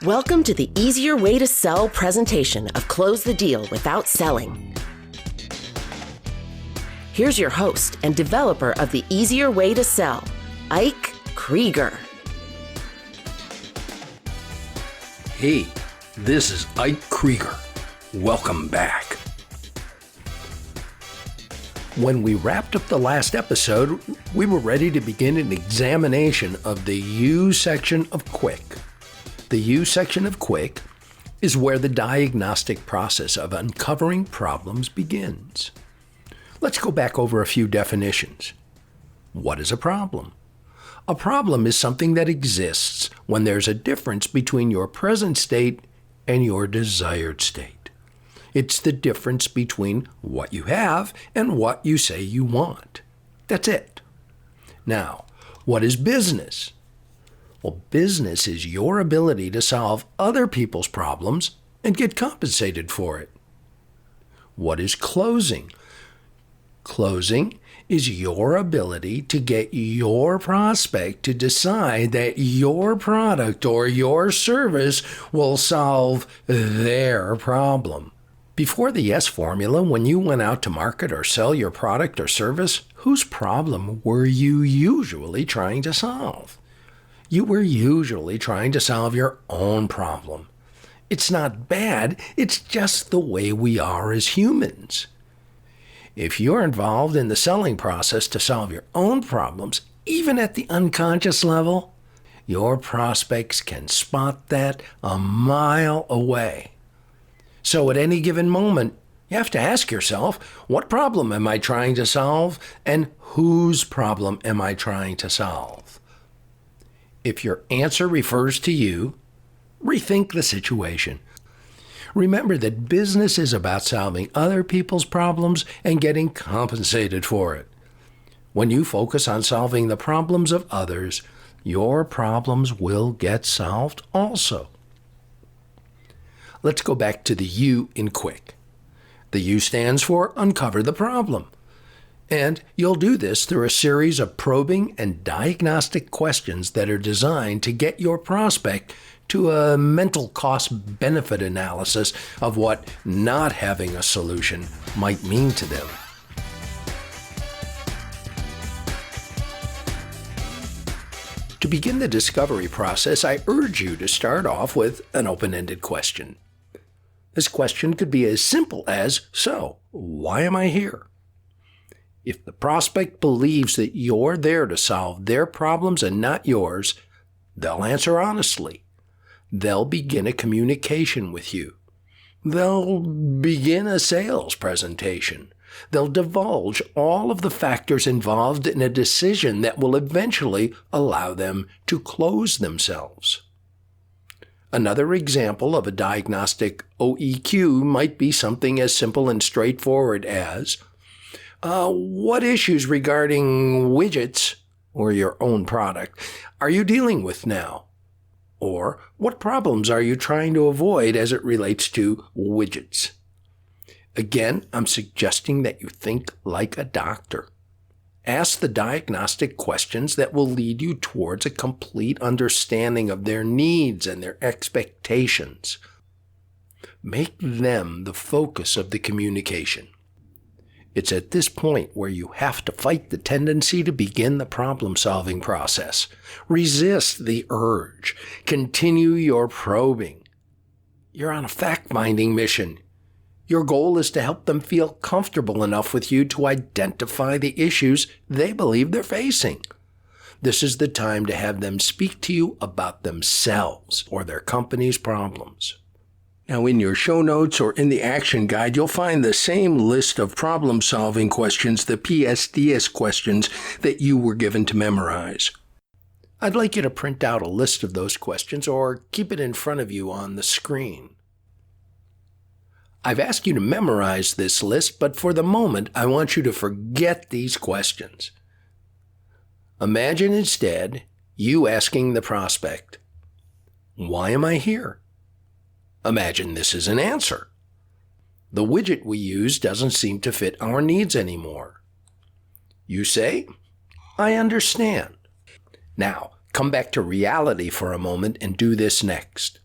Welcome to the Easier Way to Sell presentation of Close the Deal Without Selling. Here's your host and developer of the Easier Way to Sell, Ike Krieger. Hey, this is Ike Krieger. Welcome back. When we wrapped up the last episode, we were ready to begin an examination of the U section of Q.U.I.C. The U section of Q.U.I.C. is where the diagnostic process of uncovering problems begins. Let's go back over a few definitions. What is a problem? A problem is something that exists when there's a difference between your present state and your desired state. It's the difference between what you have and what you say you want. That's it. Now, what is business? Well, business is your ability to solve other people's problems and get compensated for it. What is closing? Closing is your ability to get your prospect to decide that your product or your service will solve their problem. Before the yes formula, when you went out to market or sell your product or service, whose problem were you usually trying to solve? You were usually trying to solve your own problem. It's not bad, it's just the way we are as humans. If you're involved in the selling process to solve your own problems, even at the unconscious level, your prospects can spot that a mile away. So at any given moment, you have to ask yourself, what problem am I trying to solve, and whose problem am I trying to solve? If your answer refers to you, rethink the situation. Remember that business is about solving other people's problems and getting compensated for it. When you focus on solving the problems of others, your problems will get solved also. Let's go back to the U in Q.U.I.C. The U stands for uncover the problem. And you'll do this through a series of probing and diagnostic questions that are designed to get your prospect to a mental cost-benefit analysis of what not having a solution might mean to them. To begin the discovery process, I urge you to start off with an open-ended question. This question could be as simple as, so, why am I here? If the prospect believes that you're there to solve their problems and not yours, they'll answer honestly. They'll begin a communication with you. They'll begin a sales presentation. They'll divulge all of the factors involved in a decision that will eventually allow them to close themselves. Another example of a diagnostic OEQ might be something as simple and straightforward as, what issues regarding widgets or your own product are you dealing with now? Or what problems are you trying to avoid as it relates to widgets? Again, I'm suggesting that you think like a doctor. Ask the diagnostic questions that will lead you towards a complete understanding of their needs and their expectations. Make them the focus of the communication. It's at this point where you have to fight the tendency to begin the problem-solving process. Resist the urge. Continue your probing. You're on a fact-finding mission. Your goal is to help them feel comfortable enough with you to identify the issues they believe they're facing. This is the time to have them speak to you about themselves or their company's problems. Now, in your show notes or in the action guide, you'll find the same list of problem-solving questions, the PSDS questions, that you were given to memorize. I'd like you to print out a list of those questions or keep it in front of you on the screen. I've asked you to memorize this list, but for the moment, I want you to forget these questions. Imagine instead you asking the prospect, "Why am I here?" Imagine this is an answer. The widget we use doesn't seem to fit our needs anymore. You say, "I understand." Now, come back to reality for a moment and do this next.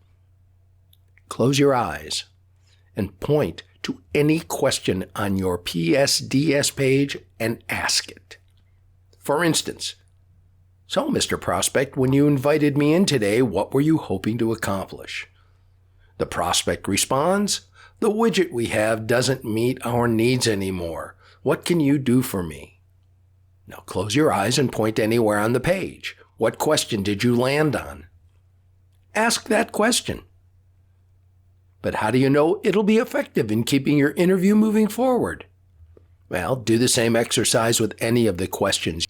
close your eyes and point to any question on your PSDS page and ask it. For instance, "So, Mr. Prospect, when you invited me in today, what were you hoping to accomplish?" The prospect responds, "The widget we have doesn't meet our needs anymore. What can you do for me?" Now close your eyes and point anywhere on the page. What question did you land on? Ask that question. But how do you know it'll be effective in keeping your interview moving forward? Well, do the same exercise with any of the questions.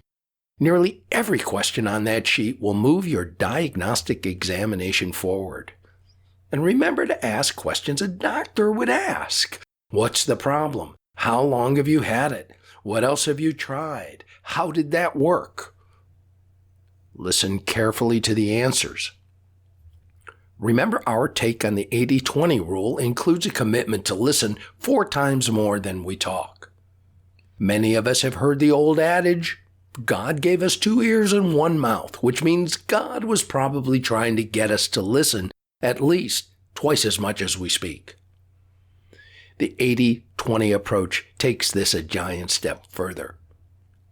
Nearly every question on that sheet will move your diagnostic examination forward. And remember to ask questions a doctor would ask. What's the problem? How long have you had it? What else have you tried? How did that work? Listen carefully to the answers. Remember, our take on the 80-20 rule includes a commitment to listen 4 times more than we talk. Many of us have heard the old adage, God gave us 2 ears and 1 mouth, which means God was probably trying to get us to listen at least twice as much as we speak. The 80-20 approach takes this a giant step further.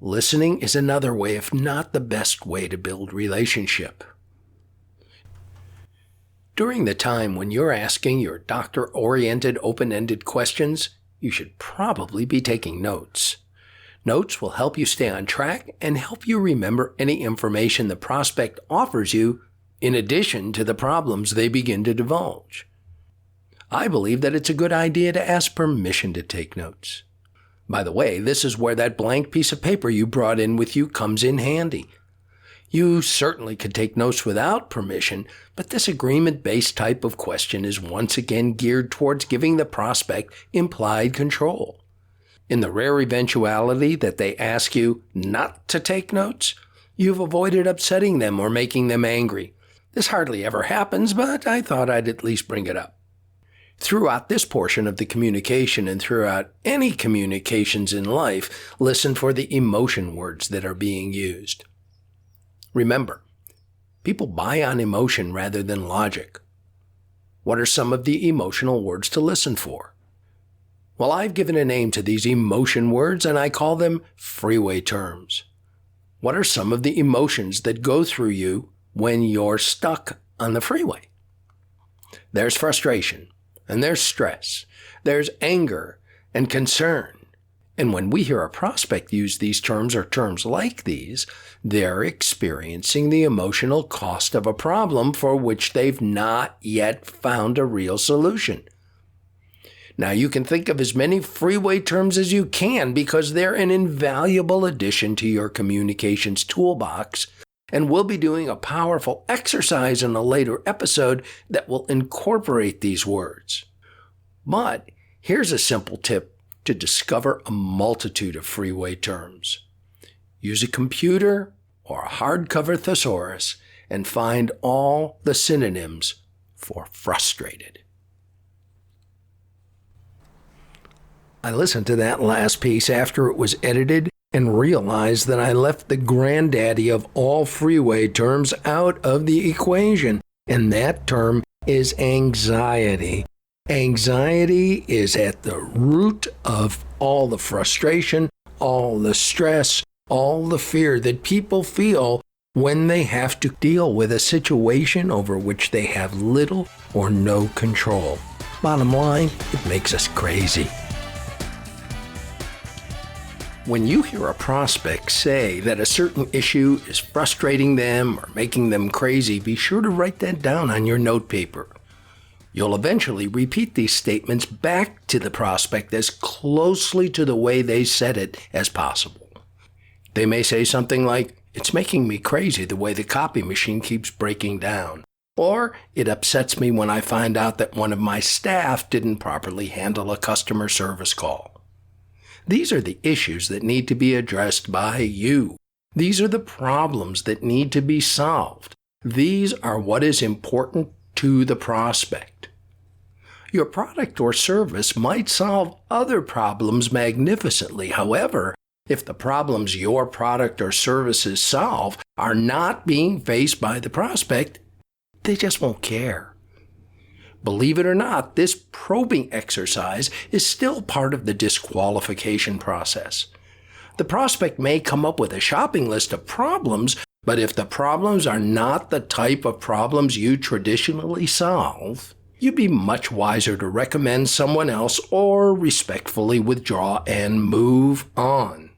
Listening is another way, if not the best way, to build relationship. During the time when you're asking your doctor-oriented open-ended questions, you should probably be taking notes. Notes will help you stay on track and help you remember any information the prospect offers you in addition to the problems they begin to divulge. I believe that it's a good idea to ask permission to take notes. By the way, this is where that blank piece of paper you brought in with you comes in handy. You certainly could take notes without permission, but this agreement-based type of question is once again geared towards giving the prospect implied control. In the rare eventuality that they ask you not to take notes, you've avoided upsetting them or making them angry. This hardly ever happens, but I thought I'd at least bring it up. Throughout this portion of the communication and throughout any communications in life, listen for the emotion words that are being used. Remember, people buy on emotion rather than logic. What are some of the emotional words to listen for? Well, I've given a name to these emotion words and I call them freeway terms. What are some of the emotions that go through you when you're stuck on the freeway? There's frustration, and there's stress, there's anger and concern. And when we hear a prospect use these terms or terms like these, they're experiencing the emotional cost of a problem for which they've not yet found a real solution. Now, you can think of as many freeway terms as you can because they're an invaluable addition to your communications toolbox, and we'll be doing a powerful exercise in a later episode that will incorporate these words. But here's a simple tip to discover a multitude of freeway terms. Use a computer or a hardcover thesaurus and find all the synonyms for frustrated. I listened to that last piece after it was edited and realized that I left the granddaddy of all freeway terms out of the equation, and that term is anxiety. Anxiety is at the root of all the frustration, all the stress, all the fear that people feel when they have to deal with a situation over which they have little or no control. Bottom line, it makes us crazy. When you hear a prospect say that a certain issue is frustrating them or making them crazy, be sure to write that down on your notepaper. You'll eventually repeat these statements back to the prospect as closely to the way they said it as possible. They may say something like, "It's making me crazy the way the copy machine keeps breaking down," or "It upsets me when I find out that one of my staff didn't properly handle a customer service call." These are the issues that need to be addressed by you. These are the problems that need to be solved. These are what is important to the prospect. Your product or service might solve other problems magnificently. However, if the problems your product or services solve are not being faced by the prospect, they just won't care. Believe it or not, this probing exercise is still part of the disqualification process. The prospect may come up with a shopping list of problems, but if the problems are not the type of problems you traditionally solve, you'd be much wiser to recommend someone else or respectfully withdraw and move on.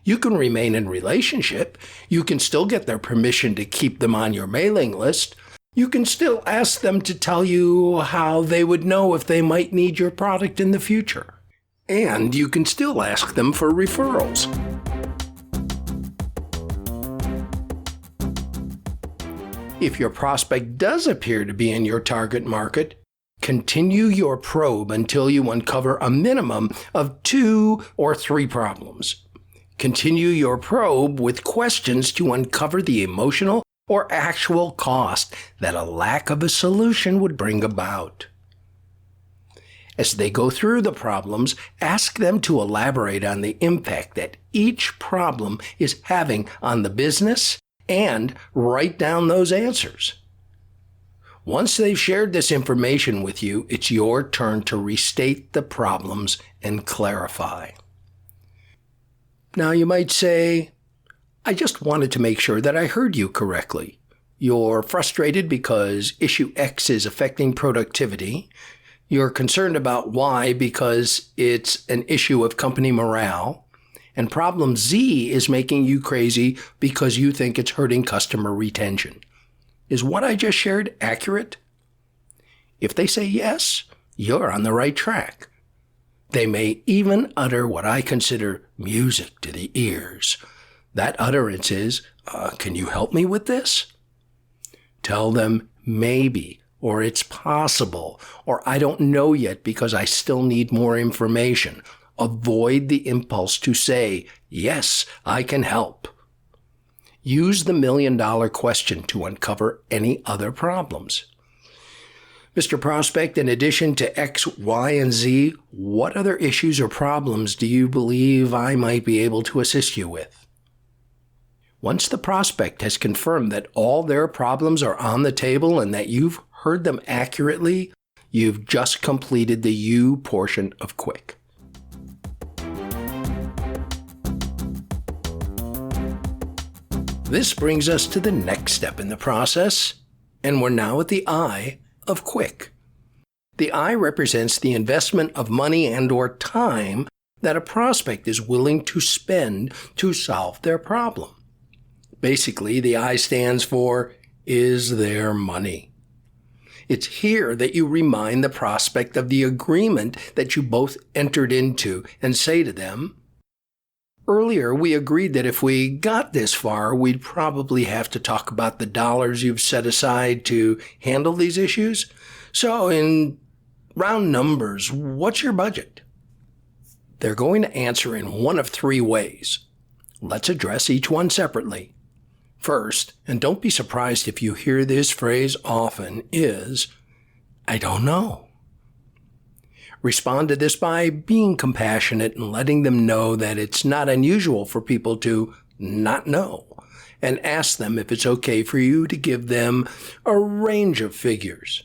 You can remain in relationship. You can still get their permission to keep them on your mailing list. You can still ask them to tell you how they would know if they might need your product in the future. And you can still ask them for referrals. If your prospect does appear to be in your target market, continue your probe until you uncover a minimum of 2 or 3 problems. Continue your probe with questions to uncover the emotional or actual cost that a lack of a solution would bring about. As they go through the problems, ask them to elaborate on the impact that each problem is having on the business and write down those answers. Once they've shared this information with you, it's your turn to restate the problems and clarify. Now you might say, I just wanted to make sure that I heard you correctly. You're frustrated because issue X is affecting productivity. You're concerned about Y because it's an issue of company morale. And problem Z is making you crazy because you think it's hurting customer retention. Is what I just shared accurate? If they say yes, you're on the right track. They may even utter what I consider music to the ears. That utterance is, can you help me with this? Tell them maybe, or it's possible, or I don't know yet because I still need more information. Avoid the impulse to say, yes, I can help. Use the $1 million question to uncover any other problems. Mr. Prospect, in addition to X, Y, and Z, what other issues or problems do you believe I might be able to assist you with? Once the prospect has confirmed that all their problems are on the table and that you've heard them accurately, you've just completed the U portion of Q.U.I.C. This brings us to the next step in the process, and we're now at the I of Q.U.I.C. The I represents the investment of money and or time that a prospect is willing to spend to solve their problem. Basically, the I stands for, is there money? It's here that you remind the prospect of the agreement that you both entered into and say to them, earlier, we agreed that if we got this far, we'd probably have to talk about the dollars you've set aside to handle these issues. So in round numbers, what's your budget? They're going to answer in one of 3 ways. Let's address each one separately. First, and don't be surprised if you hear this phrase often, is, I don't know. Respond to this by being compassionate and letting them know that it's not unusual for people to not know, and ask them if it's okay for you to give them a range of figures.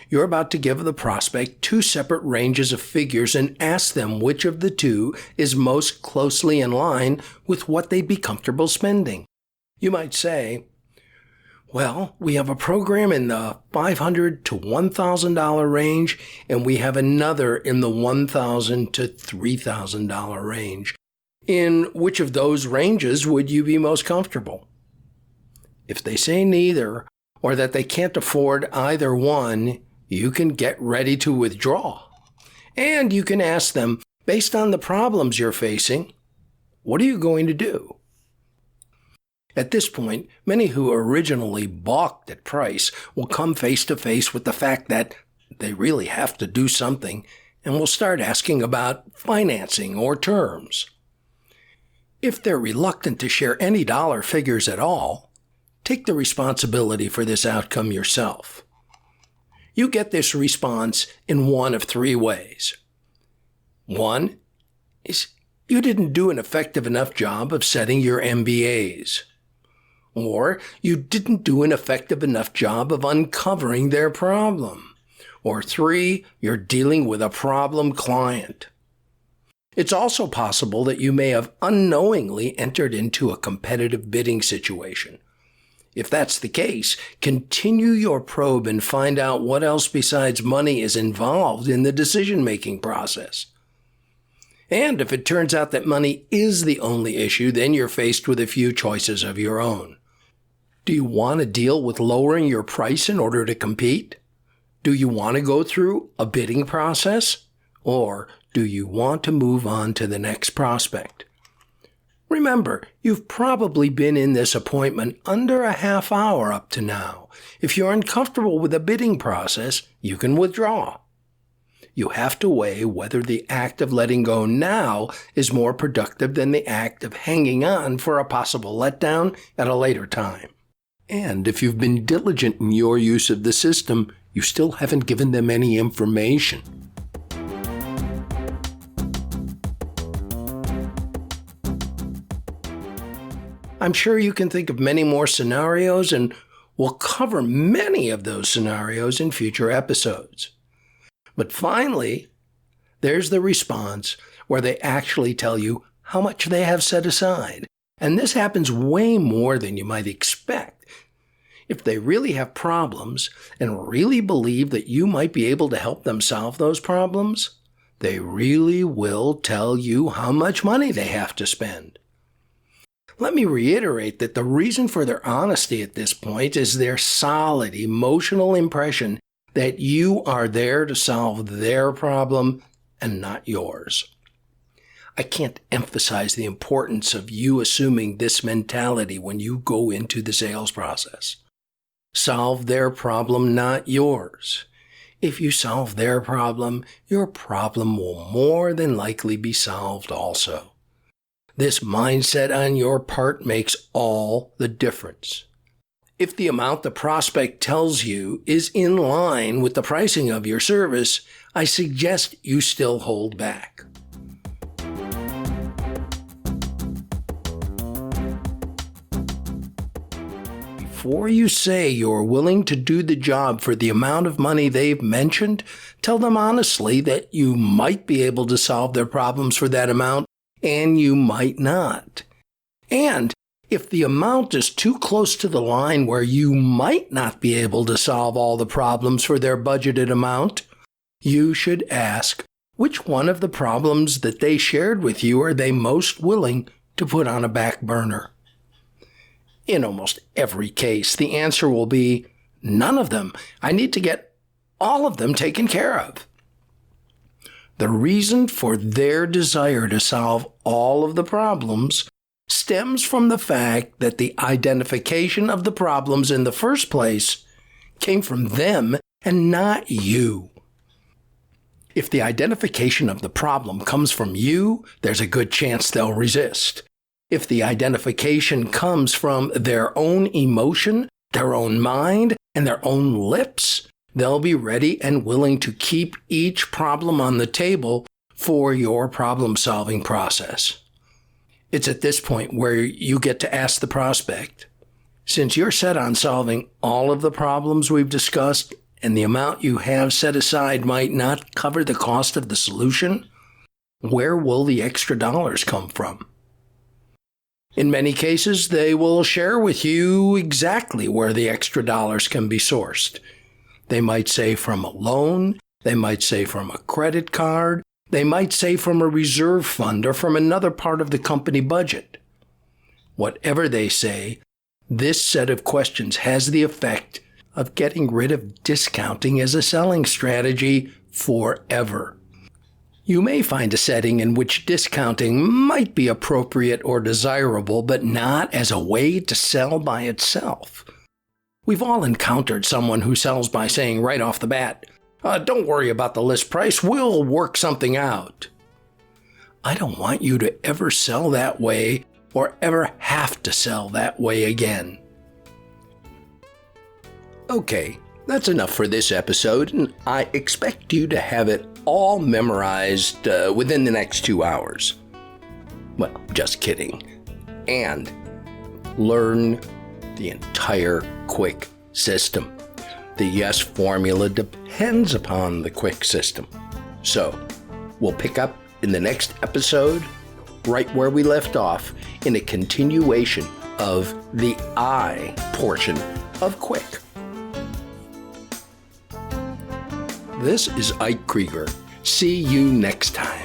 You're about to give the prospect 2 separate ranges of figures and ask them which of the 2 is most closely in line with what they'd be comfortable spending. You might say, well, we have a program in the $500 to $1,000 range, and we have another in the $1,000 to $3,000 range. In which of those ranges would you be most comfortable? If they say neither, or that they can't afford either one, you can get ready to withdraw. And you can ask them, based on the problems you're facing, what are you going to do? At this point, many who originally balked at price will come face to face with the fact that they really have to do something and will start asking about financing or terms. If they're reluctant to share any dollar figures at all, take the responsibility for this outcome yourself. You get this response in one of 3 ways. One is you didn't do an effective enough job of setting your MBAs. Or you didn't do an effective enough job of uncovering their problem. Or 3, you're dealing with a problem client. It's also possible that you may have unknowingly entered into a competitive bidding situation. If that's the case, continue your probe and find out what else besides money is involved in the decision-making process. And if it turns out that money is the only issue, then you're faced with a few choices of your own. Do you want to deal with lowering your price in order to compete? Do you want to go through a bidding process? Or do you want to move on to the next prospect? Remember, you've probably been in this appointment under a half hour up to now. If you're uncomfortable with the bidding process, you can withdraw. You have to weigh whether the act of letting go now is more productive than the act of hanging on for a possible letdown at a later time. And if you've been diligent in your use of the system, you still haven't given them any information. I'm sure you can think of many more scenarios, and we'll cover many of those scenarios in future episodes. But finally, there's the response where they actually tell you how much they have set aside. And this happens way more than you might expect. If they really have problems and really believe that you might be able to help them solve those problems, they really will tell you how much money they have to spend. Let me reiterate that the reason for their honesty at this point is their solid emotional impression that you are there to solve their problem and not yours. I can't emphasize the importance of you assuming this mentality when you go into the sales process. Solve their problem, not yours. If you solve their problem, your problem will more than likely be solved also. This mindset on your part makes all the difference. If the amount the prospect tells you is in line with the pricing of your service, I suggest you still hold back. Before you say you're willing to do the job for the amount of money they've mentioned, tell them honestly that you might be able to solve their problems for that amount, and you might not. And if the amount is too close to the line where you might not be able to solve all the problems for their budgeted amount, you should ask which one of the problems that they shared with you are they most willing to put on a back burner. In almost every case, the answer will be none of them. I need to get all of them taken care of. The reason for their desire to solve all of the problems stems from the fact that the identification of the problems in the first place came from them and not you. If the identification of the problem comes from you, there's a good chance they'll resist. If the identification comes from their own emotion, their own mind, and their own lips, they'll be ready and willing to keep each problem on the table for your problem-solving process. It's at this point where you get to ask the prospect, since you're set on solving all of the problems we've discussed and the amount you have set aside might not cover the cost of the solution, where will the extra dollars come from? In many cases, they will share with you exactly where the extra dollars can be sourced. They might say from a loan, they might say from a credit card, they might say from a reserve fund or from another part of the company budget. Whatever they say, this set of questions has the effect of getting rid of discounting as a selling strategy forever. You may find a setting in which discounting might be appropriate or desirable, but not as a way to sell by itself. We've all encountered someone who sells by saying right off the bat, "Don't worry about the list price, we'll work something out." I don't want you to ever sell that way or ever have to sell that way again. Okay, that's enough for this episode, and I expect you to have it all memorized within the next 2 hours. Well, just kidding. And learn the entire Q.U.I.C system. The yes formula depends upon the Q.U.I.C system. So, we'll pick up in the next episode right where we left off in a continuation of the I portion of Q.U.I.C. This is Ike Krieger. See you next time.